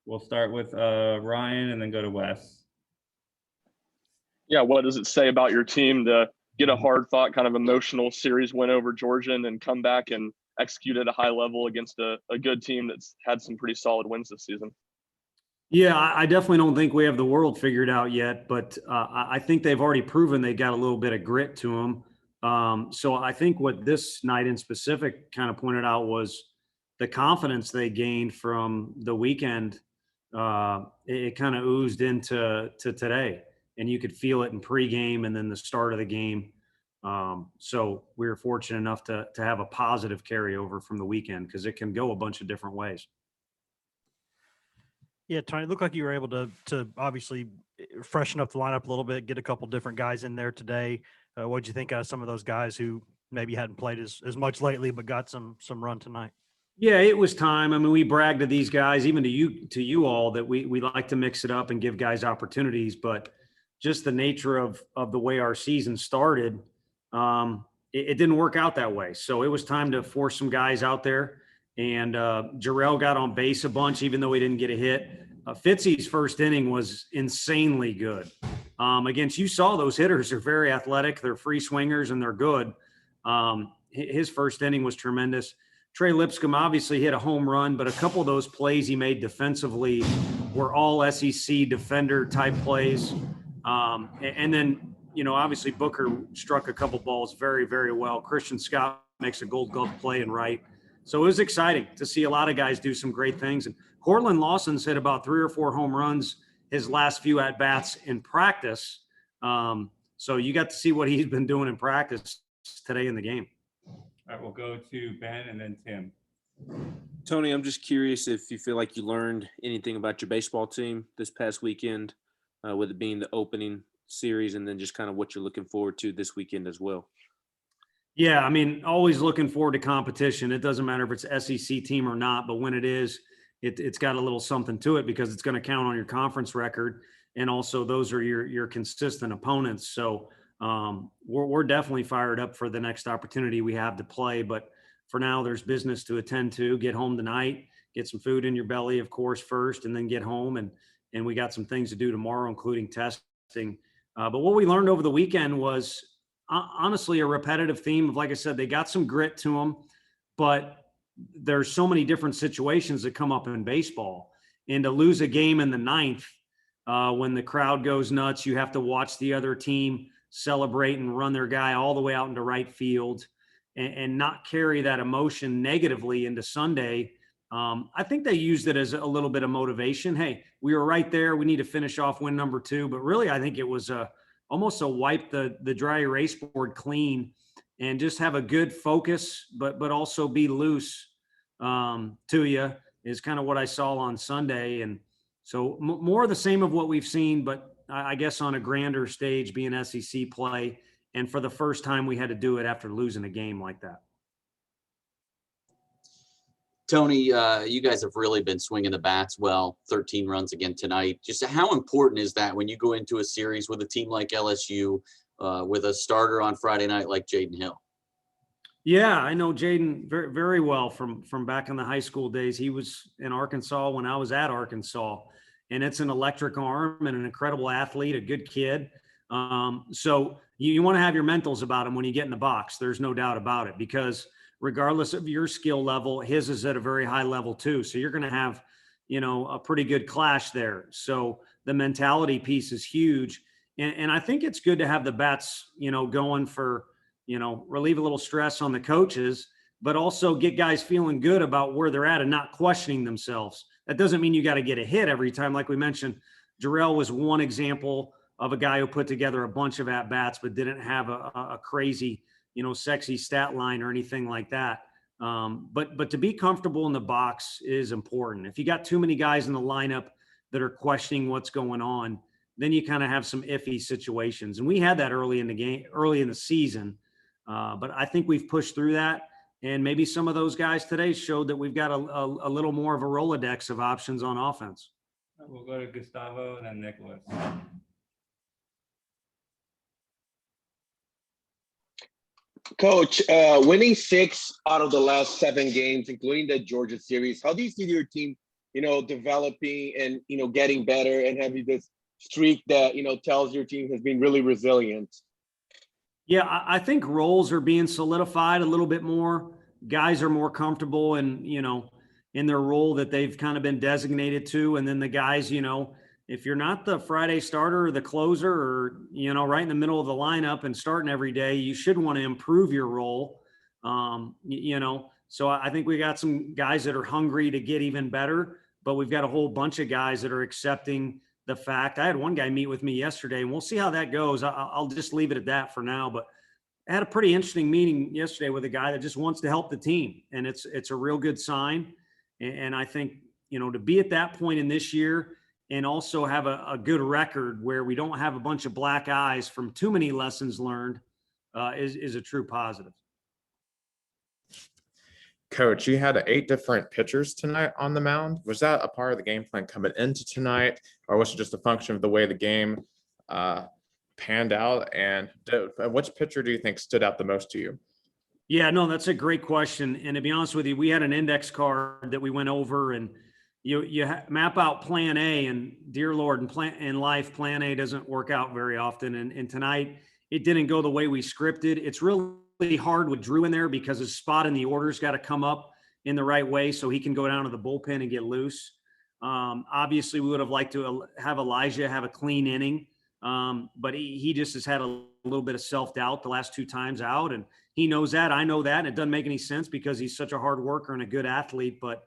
We'll start with Ryan and then go to Wes. Yeah, what does it say about your team to get a hard-fought, kind of emotional series win over Georgia and then come back and execute at a high level against a good team that's had some pretty solid wins this season? Yeah, I definitely don't think we have the world figured out yet, but I think they've already proven they got a little bit of grit to them. So I think what this night in specific kind of pointed out was the confidence they gained from the weekend. It kind of oozed into today, and you could feel it in pregame and then the start of the game. So we were fortunate enough to have a positive carryover from the weekend because it can go a bunch of different ways. Yeah, Tony, it looked like you were able to obviously freshen up the lineup a little bit, get a couple different guys in there today. What'd you think of some of those guys who maybe hadn't played as much lately but got some run tonight? Yeah, it was time. I mean, we bragged to these guys, even to you all, that we like to mix it up and give guys opportunities. But just the nature of the way our season started, it didn't work out that way. So it was time to force some guys out there. And Jarrell got on base a bunch, even though he didn't get a hit. Fitzy's first inning was insanely good. Against, you saw those hitters are very athletic. They're free swingers and they're good. His first inning was tremendous. Trey Lipscomb obviously hit a home run, but a couple of those plays he made defensively were all SEC defender type plays. And then, obviously Booker struck a couple balls very, very well. Christian Scott makes a Gold Glove play and right. So it was exciting to see a lot of guys do some great things. And Cortland Lawson's hit about 3 or 4 home runs his last few at-bats in practice. So you got to see what he's been doing in practice today in the game. All right, we'll go to Ben and then Tim. Tony, I'm just curious if you feel like you learned anything about your baseball team this past weekend, with it being the opening series, and then just kind of what you're looking forward to this weekend as well. Yeah, I mean, always looking forward to competition. It doesn't matter if it's SEC team or not, but when it is, it's got a little something to it because it's going to count on your conference record. And also those are your consistent opponents. So we're definitely fired up for the next opportunity we have to play. But for now, there's business to attend to. Get home tonight, get some food in your belly, of course, first, and then get home. And we got some things to do tomorrow, including testing. But what we learned over the weekend was honestly a repetitive theme of, like I said, they got some grit to them, but there's so many different situations that come up in baseball. And to lose a game in the ninth, when the crowd goes nuts, you have to watch the other team celebrate and run their guy all the way out into right field and not carry that emotion negatively into Sunday. I think they used it as a little bit of motivation. Hey, we were right there. We need to finish off win number 2. But really, I think it was almost a wipe the dry erase board clean and just have a good focus, but also be loose to you is kind of what I saw on Sunday. And so more of the same of what we've seen, but I guess on a grander stage being SEC play. And for the first time, we had to do it after losing a game like that. Tony, you guys have really been swinging the bats well, 13 runs again tonight. Just how important is that when you go into a series with a team like LSU, with a starter on Friday night like Jaden Hill? Yeah, I know Jaden very, very well from back in the high school days. He was in Arkansas when I was at Arkansas, and it's an electric arm and an incredible athlete, a good kid. So you want to have your mentals about him when you get in the box. There's no doubt about it, because regardless of your skill level, his is at a very high level too. So you're going to have, a pretty good clash there. So the mentality piece is huge. And I think it's good to have the bats, going for, relieve a little stress on the coaches, but also get guys feeling good about where they're at and not questioning themselves. That doesn't mean you got to get a hit every time. Like we mentioned, Jarrell was one example of a guy who put together a bunch of at-bats, but didn't have a crazy, sexy stat line or anything like that. But to be comfortable in the box is important. If you got too many guys in the lineup that are questioning what's going on, then you kind of have some iffy situations. And we had that early in the season. But I think we've pushed through that. And maybe some of those guys today showed that we've got a little more of a Rolodex of options on offense. We'll go to Gustavo and then Nicholas. Coach, winning 6 out of the last 7 games, including the Georgia series, how do you see your team, developing and, getting better and having this streak that, tells your team has been really resilient? Yeah, I think roles are being solidified a little bit more. Guys are more comfortable in, in their role that they've kind of been designated to. And then the guys, if you're not the Friday starter or the closer or, right in the middle of the lineup and starting every day, you should want to improve your role. So I think we got some guys that are hungry to get even better, but we've got a whole bunch of guys that are accepting the fact. I had one guy meet with me yesterday, and we'll see how that goes. I'll just leave it at that for now, but I had a pretty interesting meeting yesterday with a guy that just wants to help the team, and it's a real good sign. And I think, to be at that point in this year and also have a good record where we don't have a bunch of black eyes from too many lessons learned is a true positive. Coach, you had 8 different pitchers tonight on the mound. Was that a part of the game plan coming into tonight, or was it just a function of the way the game panned out? And which pitcher do you think stood out the most to you? Yeah, no, that's a great question. And to be honest with you, we had an index card that we went over, and you map out plan A, and dear Lord, in life, plan A doesn't work out very often. And tonight it didn't go the way we scripted. It's really hard with Drew in there because his spot in the order's got to come up in the right way so he can go down to the bullpen and get loose. Obviously we would have liked to have Elijah have a clean inning. But he just has had a little bit of self-doubt the last 2 times out, and he knows that. I know that, and it doesn't make any sense because he's such a hard worker and a good athlete. But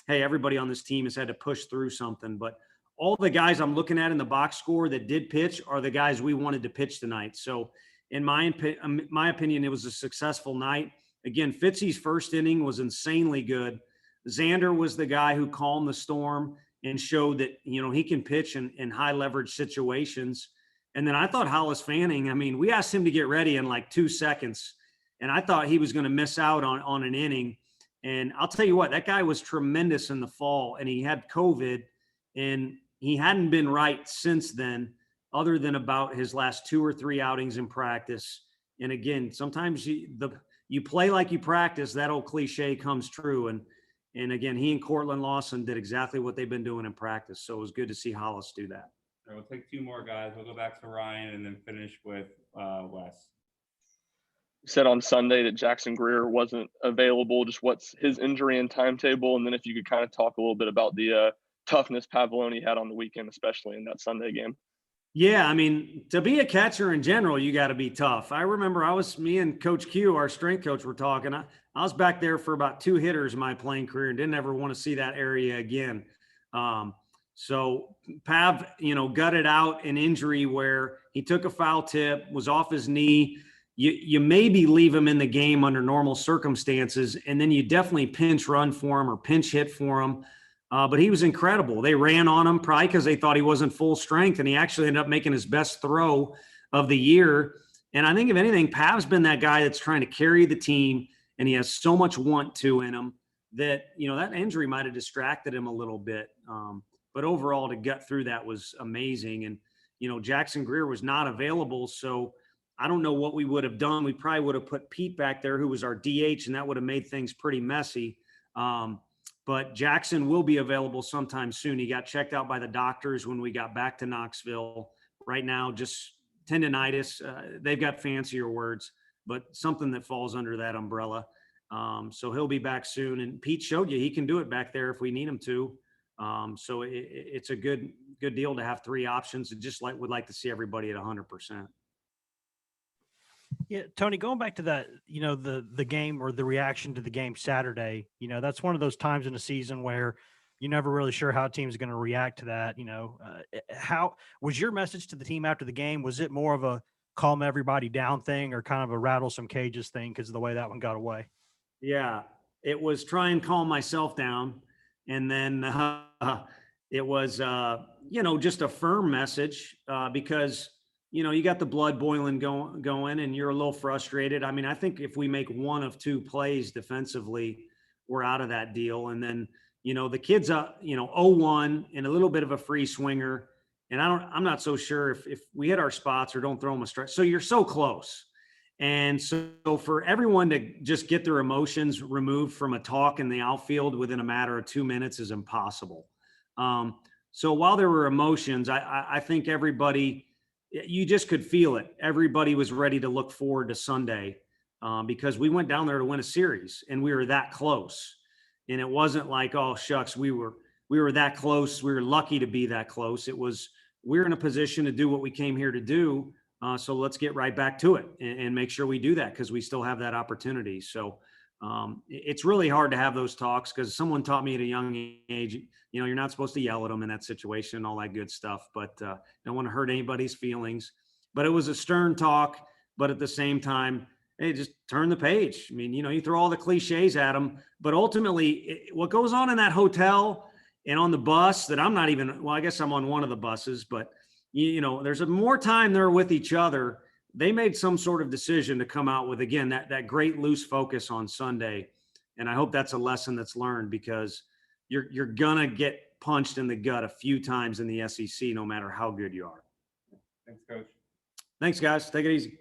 hey, everybody on this team has had to push through something. But all the guys I'm looking at in the box score that did pitch are the guys we wanted to pitch tonight. So in my opinion, it was a successful night. Again, Fitzy's first inning was insanely good. Xander was the guy who calmed the storm and showed that, he can pitch in high leverage situations. And then I thought Hollis Fanning, we asked him to get ready in like 2 seconds, and I thought he was going to miss out on an inning. And I'll tell you what, that guy was tremendous in the fall, and he had COVID, and he hadn't been right since then, other than about his last 2 or 3 outings in practice. And again, sometimes you play like you practice, that old cliche comes true. And again, he and Cortland Lawson did exactly what they've been doing in practice. So it was good to see Hollis do that. All right, we'll take 2 more guys. We'll go back to Ryan and then finish with Wes. You said on Sunday that Jackson Greer wasn't available. Just what's his injury and timetable? And then if you could kind of talk a little bit about the toughness Pavloni had on the weekend, especially in that Sunday game. Yeah, to be a catcher in general, you got to be tough. I remember me and Coach Q, our strength coach, were talking. I was back there for about 2 hitters in my playing career and didn't ever want to see that area again. So Pav, gutted out an injury where he took a foul tip, was off his knee. You maybe leave him in the game under normal circumstances, and then you definitely pinch run for him or pinch hit for him. But he was incredible. They ran on him probably because they thought he wasn't full strength, and he actually ended up making his best throw of the year. And I think if anything, Pav's been that guy that's trying to carry the team, and he has so much want to in him that, that injury might have distracted him a little bit. But overall, to gut through that was amazing. And, Jackson Greer was not available, so I don't know what we would have done. We probably would have put Pete back there, who was our DH, and that would have made things pretty messy. But Jackson will be available sometime soon. He got checked out by the doctors when we got back to Knoxville. Right now, just tendonitis. They've got fancier words, but something that falls under that umbrella. So he'll be back soon. And Pete showed you he can do it back there if we need him to. So it's a good deal to have 3 options, and just would like to see everybody at 100%. Yeah, Tony, going back to that, the game or the reaction to the game Saturday, that's one of those times in the season where you're never really sure how a team's going to react to that. How was your message to the team after the game? Was it more of a calm everybody down thing, or kind of a rattle some cages thing because of the way that one got away? Yeah, it was try and calm myself down. And then it was, just a firm message because you got the blood boiling going and you're a little frustrated. I think if we make 1 of 2 plays defensively, we're out of that deal. And then, the kid's 0-1 and a little bit of a free swinger. And I'm not so sure if we hit our spots or don't throw them a strike. So you're so close. And so for everyone to just get their emotions removed from a talk in the outfield within a matter of 2 minutes is impossible. So while there were emotions, I think everybody, you just could feel it. Everybody was ready to look forward to Sunday because we went down there to win a series and we were that close. And it wasn't like, oh, shucks, we were that close. We were lucky to be that close. It was, we're in a position to do what we came here to do. So let's get right back to it and make sure we do that because we still have that opportunity. So it's really hard to have those talks because someone taught me at a young age, you know, you're not supposed to yell at them in that situation and all that good stuff, but don't want to hurt anybody's feelings. But it was a stern talk, but at the same time, hey, just turn the page. I mean, you know, you throw all the cliches at them, but ultimately what goes on in that hotel and on the bus that I'm not even, well, I guess I'm on one of the buses, but you know, there's more time there with each other. They made some sort of decision to come out with, again, that great loose focus on Sunday. And I hope that's a lesson that's learned because you're going to get punched in the gut a few times in the SEC, no matter how good you are. Thanks, Coach. Thanks, guys. Take it easy.